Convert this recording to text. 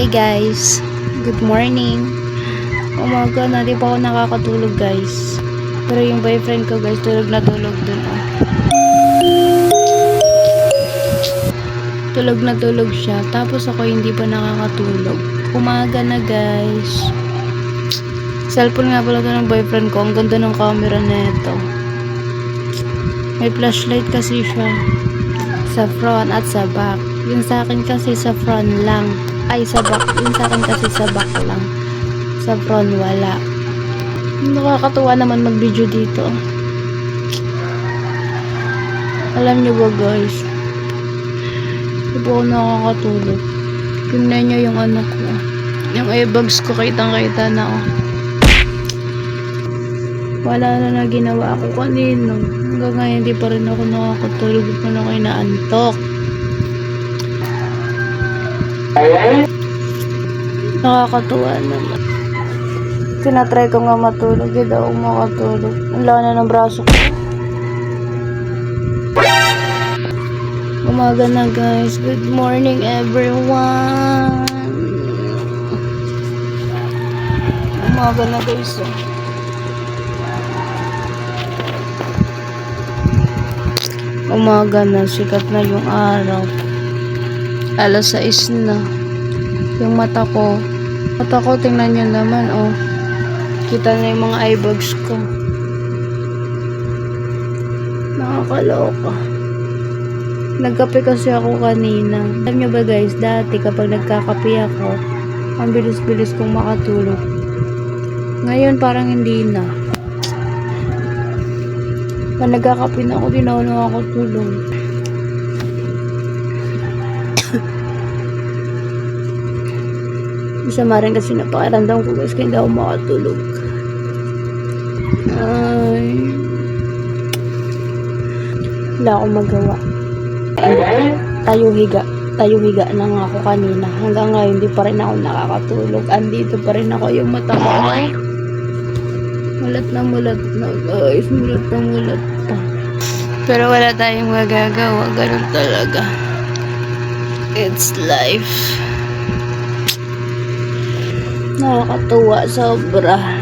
Hi guys, good morning. Umaga na, di pa ako nakakatulog guys. Pero yung boyfriend ko guys, tulog na tulog dun. Oh. Tulog na tulog siya, tapos ako hindi pa nakakatulog. Umaga na guys. Cellphone nga pala to ng boyfriend ko, ang ganda ng camera nito. May flashlight kasi siya sa front at sa back. Yung sa akin kasi sa front lang. Ay, sa back. Yung sa akin kasi sa back lang. Sa front wala. Nakakatuwa naman mag-video dito. Alam niyo ba guys? Hindi po ako nakakatulog. Tingnan niyo yung anak ko. Yung earbuds ko kitang-kita na oh. Wala na ginawa ako kanino. Hanggang ngayon hindi pa rin ako nakakatulog. Hindi pa na ako inaantok. Nakakatuwa naman. Tinatry ko nga matulog. Hindi daw makatulog. Ang laki na ng braso ko. Umaga na guys. Good morning everyone. Umaga na guys. Umaga na, sikat na yung araw. Alas 6 na. Yung mata ko, tingnan nyo naman, oh. Kita na yung mga eyebags ko. Nakakaloka. Nagkape kasi ako kanina. Alam nyo ba guys, dati kapag nagkakape ako, ang bilis-bilis kong makatulog. Ngayon parang hindi na. Pag nagkakape na ako, di na ako nakakatulog. Masama rin kasi napakaramdam ko guys, kaya hindi ako makatulog. Ay. Wala akong magawa. Tayo higa na nga ako kanina. Hanggang ngayon, di pa rin ako nakakatulog. Andito pa rin ako yung mata ko. Mulat na guys. Mulat pa. Pero wala tayong magagawa. Ganun talaga. It's life. Nakakatuwa sobra.